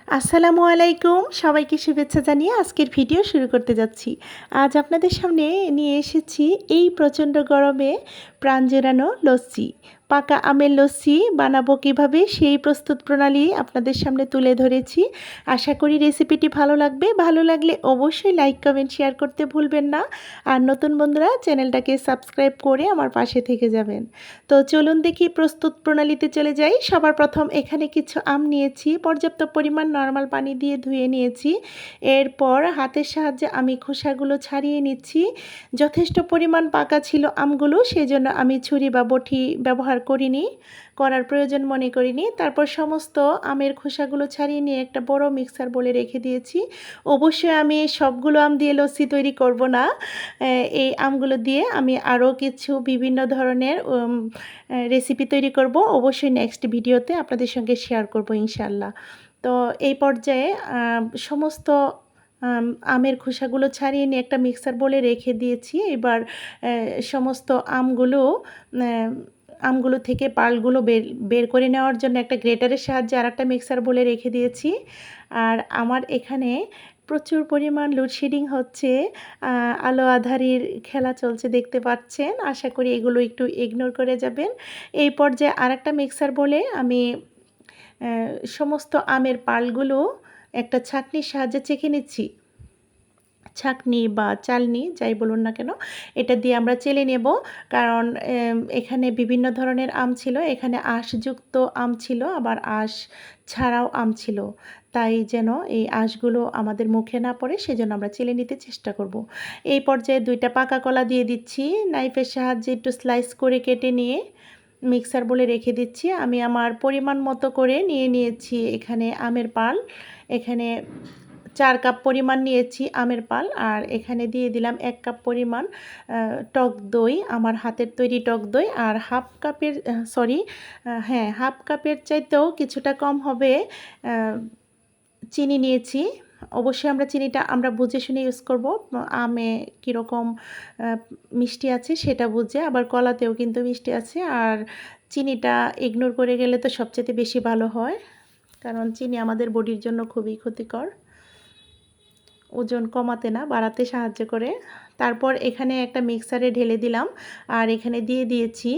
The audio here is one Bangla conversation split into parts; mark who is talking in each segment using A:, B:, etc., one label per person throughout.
A: আসসালামু আলাইকুম, সবাইকে শুভেচ্ছা জানিয়ে আজকের ভিডিও শুরু করতে যাচ্ছি। আজ আপনাদের সামনে নিয়ে এসেছি এই প্রচণ্ড গরমে প্রাণ জোড়ানো লস্যি। পাকা আমের লস্যি বানাবো কীভাবে সেই প্রস্তুত প্রণালী আপনাদের সামনে তুলে ধরেছি। আশা করি রেসিপিটি ভালো লাগবে। ভালো লাগলে অবশ্যই লাইক, কমেন্ট, শেয়ার করতে ভুলবেন না। আর নতুন বন্ধুরা চ্যানেলটাকে সাবস্ক্রাইব করে আমার পাশে থেকে যাবেন। তো চলুন দেখি প্রস্তুত প্রণালীতে চলে যাই। সবার প্রথম এখানে কিছু আম নিয়েছি, পর্যাপ্ত পরিমাণ নর্মাল পানি দিয়ে ধুয়ে নিয়েছি। এরপর হাতের সাহায্যে আমি খোসাগুলো ছাড়িয়ে নিচ্ছি। যথেষ্ট পরিমাণ পাকা ছিল আমগুলো, সেজন্য আমি ছুরি বা বটি ব্যবহার করার প্রয়োজন মনে করিনি। তারপর সমস্ত আমের খোসাগুলো ছাড়িয়ে নিয়ে একটা বড় মিক্সার বোলে রেখে দিয়েছি। অবশ্যই আমি সবগুলো আম দিয়ে লস্যি তৈরি করব না। এই আমগুলো দিয়ে আমি আরও কিছু বিভিন্ন ধরনের রেসিপি তৈরি করব। অবশ্যই নেক্সট ভিডিওতে আপনাদের সঙ্গে শেয়ার করব ইনশাল্লাহ। তো এই পর্যায়ে সমস্ত আমের খোসাগুলো ছাড়িয়ে নিয়ে একটা মিক্সার বোলে রেখে দিয়েছি। এবার সমস্ত আমগুলো থেকে পাল্পগুলো বের করে নেওয়ার জন্য একটা গ্রেটারের সাহায্যে আরেকটা মিক্সার বোলে রেখে দিয়েছি। আর আমার এখানে প্রচুর পরিমাণ লোডশেডিং হচ্ছে, আলো আঁধারির খেলা চলছে দেখতে পাচ্ছেন। আশা করি এগুলো একটু ইগনোর করে যাবেন। এই পর্যায়ে আরেকটা মিক্সার বোলে আমি সমস্ত আমের পাল্পগুলো একটা ছাঁকনির সাহায্যে চেখে নিচ্ছি। ছাঁকনি বা চালনি যাই বলুন না কেন, এটা দিয়ে আমরা চেলে নেব। কারণ এখানে বিভিন্ন ধরনের আম ছিল, এখানে আঁশযুক্ত আম ছিল, আবার আঁশ ছাড়াও আম ছিল। তাই যেন এই আঁশগুলো আমাদের মুখে না পড়ে সেজন্য আমরা চেলে নিতে চেষ্টা করব। এই পর্যায়ে 2টা পাকা কলা দিয়ে দিচ্ছি। নাইফের সাহায্যে একটু স্লাইস করে কেটে নিয়ে মিক্সার বোলে রেখে দিচ্ছি। আমি আমার পরিমাণ মতো করে নিয়ে নিয়েছি এখানে আমের পাল। এখানে 4 কাপ পরিমাণ নিয়েছি আমের পাল, আর এখানে দিয়ে দিলাম 1 কাপ পরিমাণ টক দই, আমার হাতের তৈরি টক দই। আর হাফ কাপের চাইতেও কিছুটা কম হবে চিনি নিয়েছি। অবশ্যই চিনিটা বুঝে শুনে ইউজ করব। আমে কীরকম মিষ্টি আছে সেটা বুঝে, আবার কলাতেও কিন্তু মিষ্টি আছে। আর চিনিটা ইগনোর করে গেলে তো সবচেয়ে বেশি ভালো হয়, কারণ চিনি আমাদের বডির জন্য খুবই ক্ষতিকর, ওজন কমাতে না বাড়াতে সাহায্য করে। তারপর এখানে একটা মিক্সারে ঢেলে দিলাম, আর এখানে দিয়ে দিয়েছি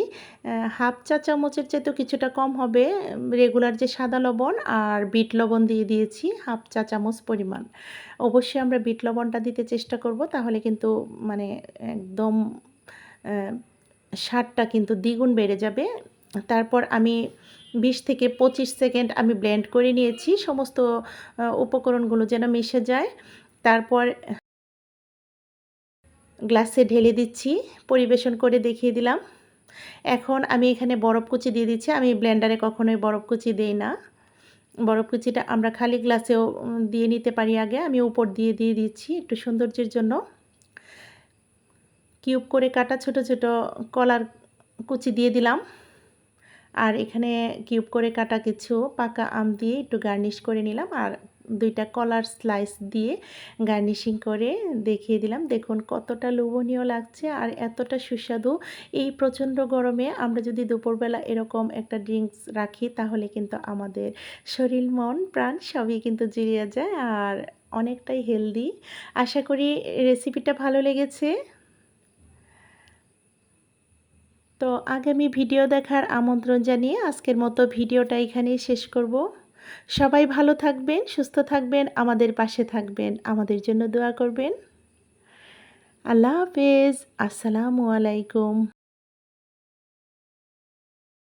A: হাফ চা চামচের চেয়ে তো কিছুটা কম হবে রেগুলার যে সাদা লবণ, আর বিট লবণ দিয়ে দিয়েছি হাফ চা চামচ পরিমাণ। অবশ্যই আমরা বিট লবণটা দিতে চেষ্টা করব, তাহলে কিন্তু মানে একদম স্বাদটা কিন্তু দ্বিগুণ বেড়ে যাবে। তারপর আমি 20 থেকে 25 সেকেন্ড আমি ব্লেন্ড করে নিয়েছি, সমস্ত উপকরণগুলো যেন মিশে যায়। তারপর গ্লাসে ঢেলে দিচ্ছি, পরিবেশন করে দেখিয়ে দিলাম। এখন আমি এখানে বরফ কুচি দিয়ে দিচ্ছি। আমি ব্লেন্ডারে কখনোই বরফ কুচি দেই না। বরফ কুচিটা আমরা খালি গ্লাসেও দিয়ে নিতে পারি আগে। আমি উপর দিয়ে দিচ্ছি একটু সৌন্দর্যের জন্য। কিউব করে কাটা ছোট ছোট কলার কুচি দিয়ে দিলাম। আর এখানে কিউব করে কাটা কিছু পাকা আম দিয়ে একটু গার্নিশ করে নিলাম, আর 2টা কলার স্লাইস দিয়ে গার্নিশিং করে দেখিয়ে দিলাম। দেখুন কতটা লোভনীয় লাগছে আর এতটা সুস্বাদু। এই প্রচণ্ড গরমে আমরা যদি দুপুরবেলা এরকম একটা ড্রিঙ্কস রাখি, তাহলে কিন্তু আমাদের শরীর, মন, প্রাণ সবই কিন্তু জুড়িয়ে যায়, আর অনেকটাই হেলদি। আশা করি রেসিপিটা ভালো লেগেছে। তো আগামী ভিডিও দেখার আমন্ত্রণ জানিয়ে আজকের মতো ভিডিওটা এখানেই শেষ করব। সবাই ভালো থাকবেন, সুস্থ থাকবেন, আমাদের পাশে থাকবেন, আমাদের জন্য দোয়া করবেন। আল্লাহ হাফেজ। আসসালামু আলাইকুম।